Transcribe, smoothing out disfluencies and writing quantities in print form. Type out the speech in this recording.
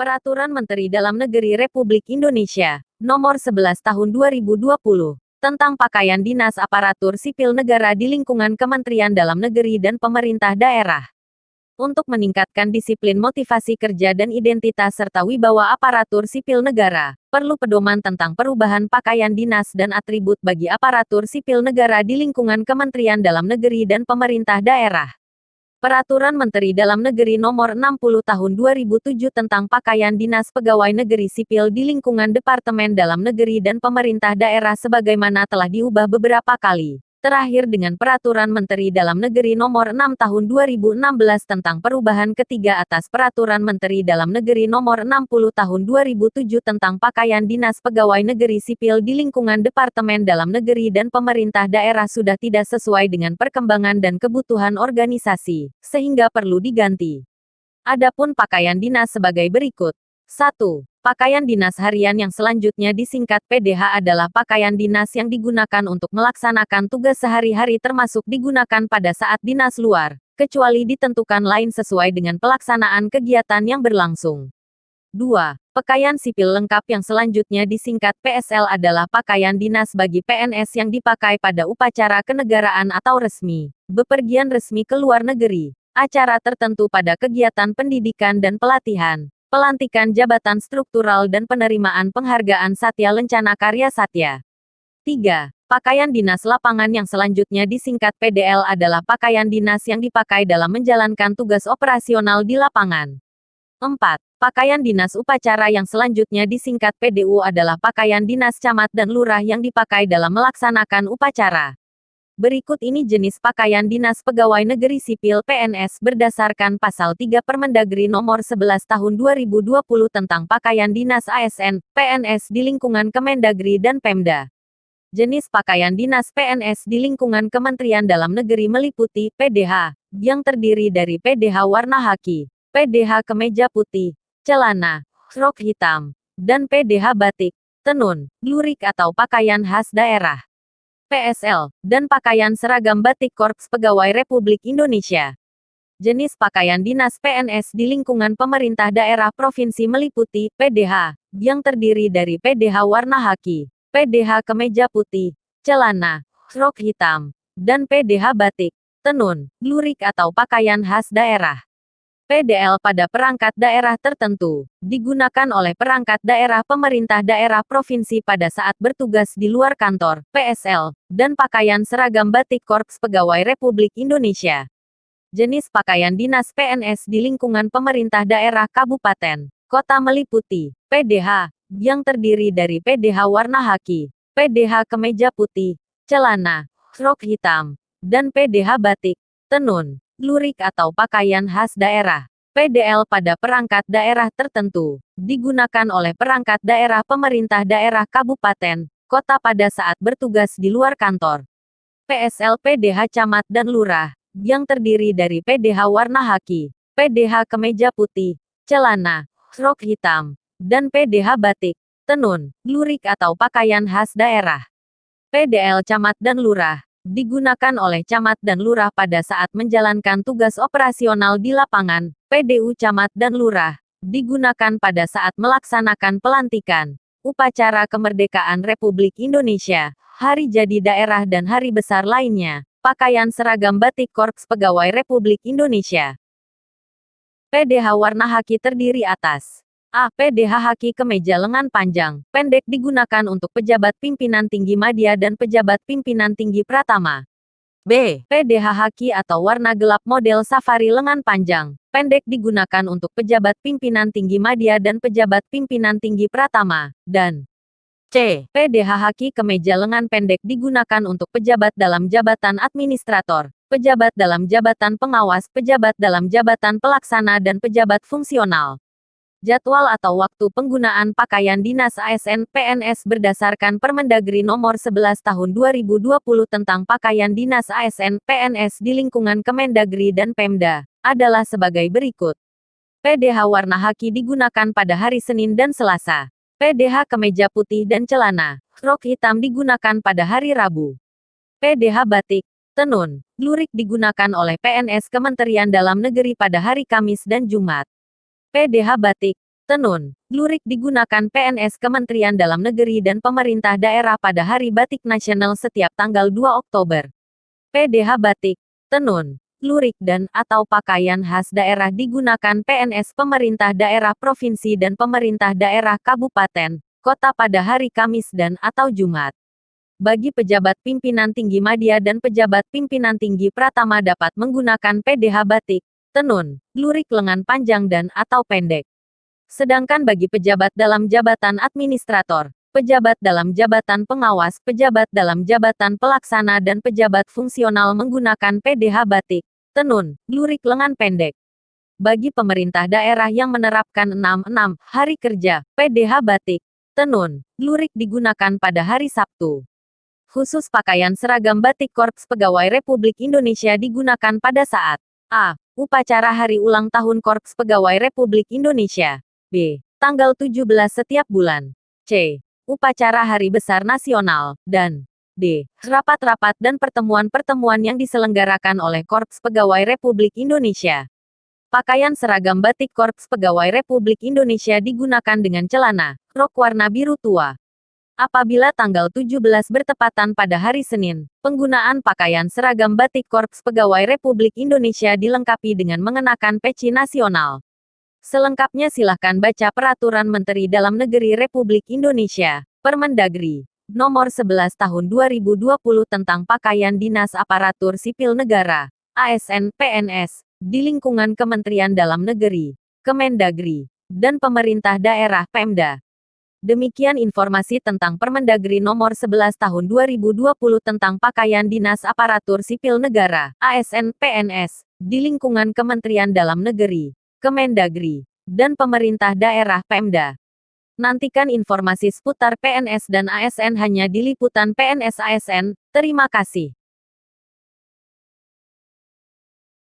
Peraturan Menteri Dalam Negeri Republik Indonesia, Nomor 11 Tahun 2020, tentang pakaian dinas aparatur sipil negara di lingkungan Kementerian Dalam Negeri dan pemerintah daerah. Untuk meningkatkan disiplin motivasi kerja dan identitas serta wibawa aparatur sipil negara, perlu pedoman tentang perubahan pakaian dinas dan atribut bagi aparatur sipil negara di lingkungan Kementerian Dalam Negeri dan pemerintah daerah. Peraturan Menteri Dalam Negeri Nomor 60 Tahun 2007 tentang pakaian dinas pegawai negeri sipil di lingkungan Departemen Dalam Negeri dan pemerintah daerah sebagaimana telah diubah beberapa kali. Terakhir dengan Peraturan Menteri Dalam Negeri Nomor 6 Tahun 2016 tentang perubahan ketiga atas Peraturan Menteri Dalam Negeri Nomor 60 Tahun 2007 tentang pakaian dinas pegawai negeri sipil di lingkungan Departemen Dalam Negeri dan pemerintah daerah sudah tidak sesuai dengan perkembangan dan kebutuhan organisasi, sehingga perlu diganti. Adapun pakaian dinas sebagai berikut. 1. Pakaian dinas harian yang selanjutnya disingkat PDH adalah pakaian dinas yang digunakan untuk melaksanakan tugas sehari-hari termasuk digunakan pada saat dinas luar, kecuali ditentukan lain sesuai dengan pelaksanaan kegiatan yang berlangsung. 2. Pakaian sipil lengkap yang selanjutnya disingkat PSL adalah pakaian dinas bagi PNS yang dipakai pada upacara kenegaraan atau resmi, bepergian resmi ke luar negeri, acara tertentu pada kegiatan pendidikan dan pelatihan, pelantikan jabatan struktural dan penerimaan penghargaan Satya Lencana Karya Satya. 3. Pakaian dinas lapangan yang selanjutnya disingkat PDL adalah pakaian dinas yang dipakai dalam menjalankan tugas operasional di lapangan. 4. Pakaian dinas upacara yang selanjutnya disingkat PDU adalah pakaian dinas camat dan lurah yang dipakai dalam melaksanakan upacara. Berikut ini jenis pakaian dinas pegawai negeri sipil PNS berdasarkan Pasal 3 Permendagri Nomor 11 Tahun 2020 tentang pakaian dinas ASN, PNS di lingkungan Kemendagri dan Pemda. Jenis pakaian dinas PNS di lingkungan Kementerian Dalam Negeri meliputi PDH, yang terdiri dari PDH warna khaki, PDH kemeja putih, celana, rok hitam, dan PDH batik, tenun, lurik atau pakaian khas daerah. PSL, dan pakaian seragam batik Korps Pegawai Republik Indonesia. Jenis pakaian dinas PNS di lingkungan pemerintah daerah provinsi meliputi PDH, yang terdiri dari PDH warna khaki, PDH kemeja putih, celana, rok hitam, dan PDH batik, tenun, lurik atau pakaian khas daerah. PDL pada perangkat daerah tertentu, digunakan oleh perangkat daerah pemerintah daerah provinsi pada saat bertugas di luar kantor, PSL, dan pakaian seragam batik Korps Pegawai Republik Indonesia. Jenis pakaian dinas PNS di lingkungan pemerintah daerah kabupaten, kota meliputi, PDH, yang terdiri dari PDH warna khaki, PDH kemeja putih, celana, rok hitam, dan PDH batik, tenun, lurik atau pakaian khas daerah. PDL pada perangkat daerah tertentu, digunakan oleh perangkat daerah pemerintah daerah kabupaten, kota pada saat bertugas di luar kantor. PSL PDH camat dan lurah, yang terdiri dari PDH warna khaki, PDH kemeja putih, celana, rok hitam, dan PDH batik, tenun, lurik atau pakaian khas daerah. PDL camat dan lurah, digunakan oleh camat dan lurah pada saat menjalankan tugas operasional di lapangan. PDU camat dan lurah, digunakan pada saat melaksanakan pelantikan, upacara kemerdekaan Republik Indonesia, hari jadi daerah dan hari besar lainnya. Pakaian seragam batik Korps Pegawai Republik Indonesia. PDH warna khaki terdiri atas A. PDH khaki kemeja lengan panjang, pendek digunakan untuk pejabat pimpinan tinggi madya dan pejabat pimpinan tinggi pratama. B. PDH khaki atau warna gelap model safari lengan panjang, pendek digunakan untuk pejabat pimpinan tinggi madya dan pejabat pimpinan tinggi pratama. Dan C. PDH khaki kemeja lengan pendek digunakan untuk pejabat dalam jabatan administrator, pejabat dalam jabatan pengawas, pejabat dalam jabatan pelaksana dan pejabat fungsional. Jadwal atau waktu penggunaan pakaian dinas ASN PNS berdasarkan Permendagri Nomor 11 Tahun 2020 tentang pakaian dinas ASN PNS di lingkungan Kemendagri dan Pemda adalah sebagai berikut. PDH warna khaki digunakan pada hari Senin dan Selasa. PDH kemeja putih dan celana, rok hitam digunakan pada hari Rabu. PDH batik, tenun, lurik digunakan oleh PNS Kementerian Dalam Negeri pada hari Kamis dan Jumat. PDH batik, Tenun, lurik digunakan PNS Kementerian Dalam Negeri dan pemerintah daerah pada Hari Batik Nasional setiap tanggal 2 Oktober. PDH batik, tenun, lurik dan atau pakaian khas daerah digunakan PNS pemerintah daerah provinsi dan pemerintah daerah kabupaten, kota pada hari Kamis dan atau Jumat. Bagi pejabat pimpinan tinggi madya dan pejabat pimpinan tinggi pratama dapat menggunakan PDH batik, tenun, lurik lengan panjang dan atau pendek. Sedangkan bagi pejabat dalam jabatan administrator, pejabat dalam jabatan pengawas, pejabat dalam jabatan pelaksana dan pejabat fungsional menggunakan PDH batik, tenun, lurik lengan pendek. Bagi pemerintah daerah yang menerapkan 6-6 hari kerja, PDH batik, tenun, lurik digunakan pada hari Sabtu. Khusus pakaian seragam batik Korps Pegawai Republik Indonesia digunakan pada saat A. Upacara hari ulang tahun Korps Pegawai Republik Indonesia. B. Tanggal 17 setiap bulan. C. Upacara Hari Besar Nasional. Dan D. Rapat-rapat dan pertemuan-pertemuan yang diselenggarakan oleh Korps Pegawai Republik Indonesia. Pakaian seragam batik Korps Pegawai Republik Indonesia digunakan dengan celana, rok warna biru tua. Apabila tanggal 17 bertepatan pada hari Senin, penggunaan pakaian seragam batik Korps Pegawai Republik Indonesia dilengkapi dengan mengenakan peci nasional. Selengkapnya silahkan baca Peraturan Menteri Dalam Negeri Republik Indonesia, Permendagri, Nomor 11 Tahun 2020 tentang Pakaian Dinas Aparatur Sipil Negara, ASN PNS, di lingkungan Kementerian Dalam Negeri, Kemendagri, dan Pemerintah Daerah Pemda. Demikian informasi tentang Permendagri Nomor 11 Tahun 2020 tentang Pakaian Dinas Aparatur Sipil Negara, ASN PNS, di lingkungan Kementerian Dalam Negeri, Kemendagri, dan Pemerintah Daerah Pemda. Nantikan informasi seputar PNS dan ASN hanya di Liputan PNS ASN. Terima kasih.